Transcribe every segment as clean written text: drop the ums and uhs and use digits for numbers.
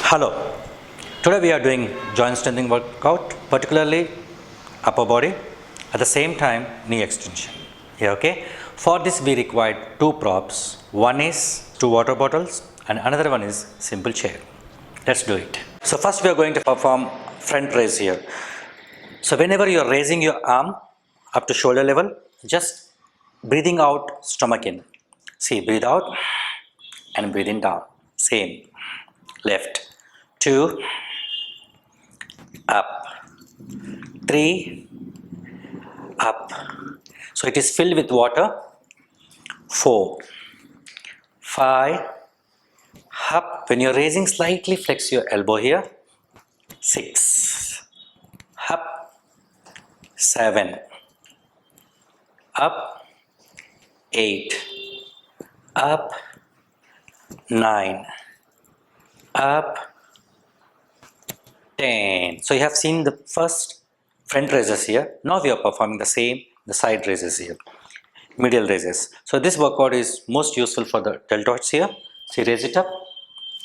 Hello. Today we are doing joint strengthening workout, particularly upper body, at the same time knee extension. Yeah, okay. For this we required two props. One is two water bottles and another one is simple chair. Let's do it. So first we are going to perform front raise here. So whenever you are raising your arm up to shoulder level, just breathing out, stomach in. See, breathe out and breathing down. Same. Left. 2, up. 3, up. So it is filled with water. 4, 5, up. When you're raising, slightly flex your elbow here. 6, up. 7, up. 8, up. 9, up. 10. So you have seen the first front raises here. Now we are performing the same, the side raises here, medial raises. So this workout is most useful for the deltoids here. So you raise it up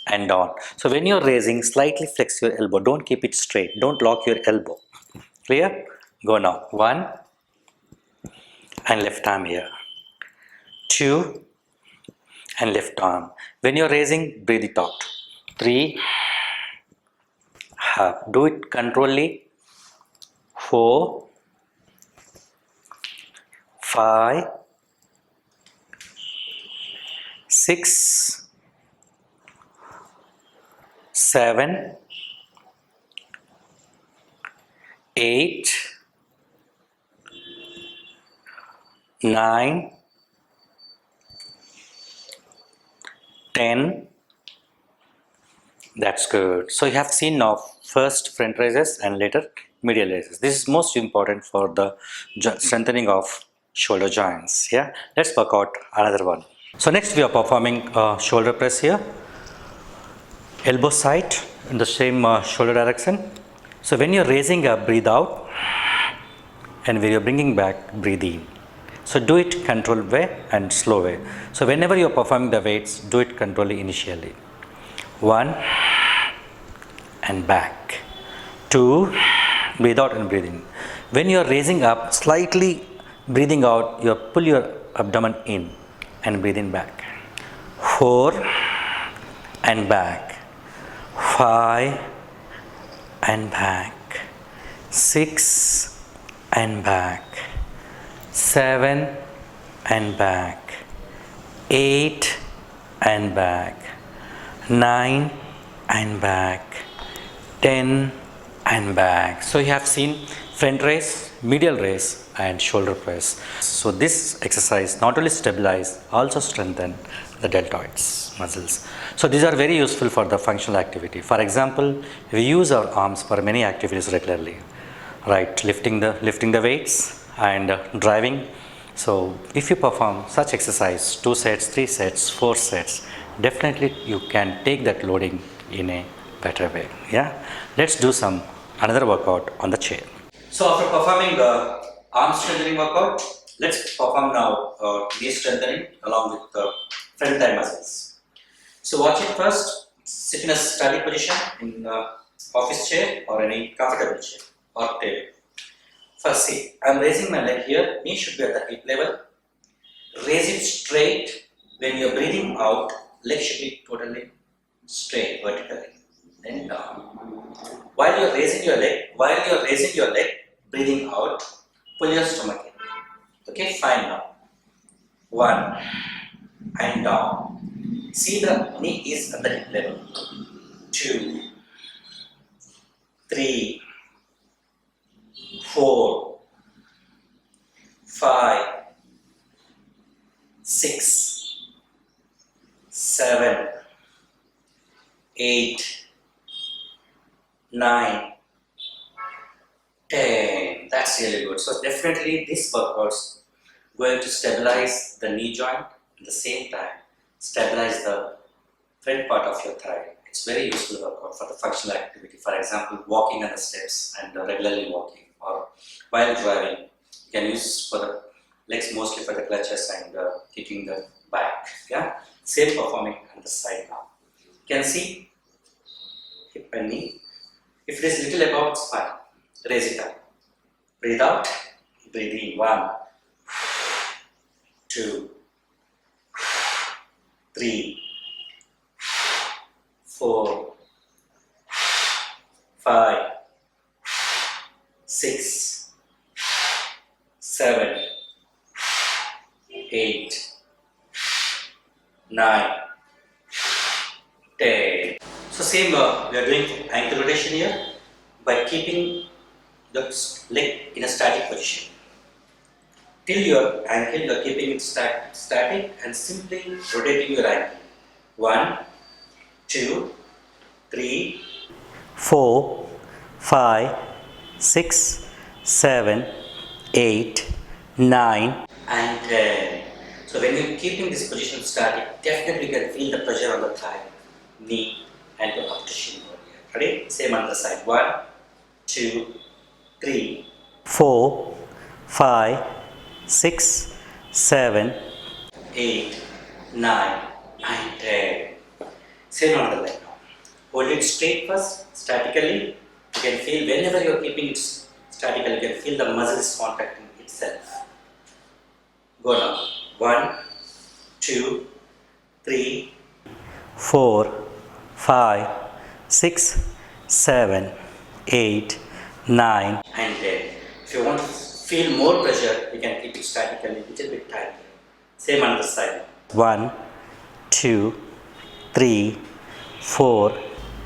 and down. So when you're raising, slightly flex your elbow. Don't keep it straight. Don't lock your elbow. Clear? Go now. 1 and left arm here. 2 and left arm. When you're raising, breathe it out. 3, up. Do it controllably. 4, 5, 6, 7, 8, 9, 10. That's good. So you have seen now first front raises and later medial raises. This is most important for the strengthening of shoulder joints. Yeah, let's work out another one. So next we are performing shoulder press here. Elbow side in the same shoulder direction. So when you're raising up, breathe out, and when you're bringing back, breathe in. So do it controlled way and slow way. So whenever you're performing the weights, do it controlled initially. 1 and back. 2, breathe out and breathe in. When you're raising up, slightly breathing out, you pull your abdomen in and breathe in back. 4 and back. 5 and back. 6 and back. 7 and back. 8 and back. 9 and back. 10 and back. So you have seen front raise, medial raise and shoulder press. So this exercise not only stabilize, also strengthen the deltoids muscles. So these are very useful for the functional activity. For example, we use our arms for many activities regularly, right? Lifting the weights and driving. So if you perform such exercise 2 sets, 3 sets, 4 sets, definitely you can take that loading in a better way. Yeah, let's do some another workout on the chair. So after performing the arm strengthening workout, let's perform now knee strengthening along with the front thigh muscles. So watch it first. Sit in a static position in office chair or any comfortable chair or table. First, see, I'm raising my leg here. Knee should be at the hip level. Raise it straight. When you're breathing out, leg should be totally straight vertically. Then down. While you're raising your leg, breathing out, pull your stomach in. Okay, fine now. 1 and down. See, the knee is at the hip level. 2, 3, 4, 5, 6, 7, 8, 9, 10. That's really good. So definitely this workout's going to stabilize the knee joint at the same time stabilize the front part of your thigh. It's very useful workout for the functional activity. For example, walking on the steps and regularly walking, or while driving. You can use for the legs mostly for the clutches and kicking the back. Yeah, same performing on the side now. You can see by knee. If it is little above, it's fine. Raise it up. Breathe out. Breathe in. 1, 2, 3, 4, 5, 6, 7, 8, 9, 10. So same we are doing ankle rotation here by keeping the leg in a static position. Till your ankle you are keeping it static and simply rotating your ankle. 1, 2, 3, 4, 5, 6, 7, 8, 9 and 10. So when you are keeping this position static, definitely you can feel the pressure on the thigh, knee and to up to shin bone here. Ready? Same on the side. 1, 2, 3, 4, 5, 6, 7, 8, 9 and 10. Same on the leg now. Hold it straight first, statically. You can feel whenever you are keeping it statically, you can feel the muscles contracting itself. Go now. 1, 2, 3, 4, 5, 6, 7, 8, 9 and 10. If you want to feel more pressure, you can keep it statically a little bit tighter. Same on the side. 1, 2, 3, 4,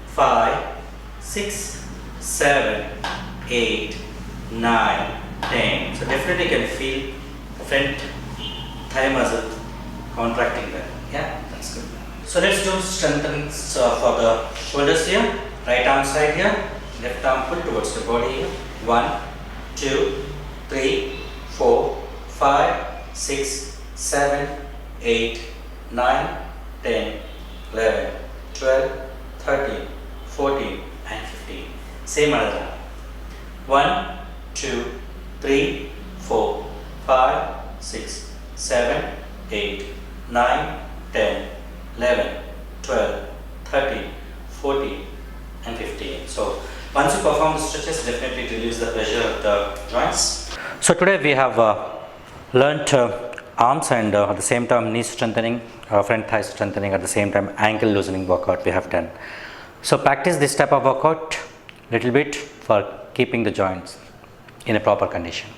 5, 6, 7, 8, 9, 10. So definitely you can feel the front thigh muscle contracting well. Yeah, that's good. So let's do strengthening for the shoulders here. Right arm side here. Left arm pull towards the body here. 1, 2, 3, 4, 5, 6, 7, 8, 9, 10, 11, 12, 13, 14 and 15. Same another arm. 1, 2, 3, 4, 5, 6, 7, 8, 9, 10, 11, 12, 13, 14 and 15. So once you perform the stretches, definitely reduce the pressure of the joints. So today we have learnt arms and at the same time knee strengthening, front thigh strengthening, at the same time ankle loosening workout we have done. So practice this type of workout little bit for keeping the joints in a proper condition.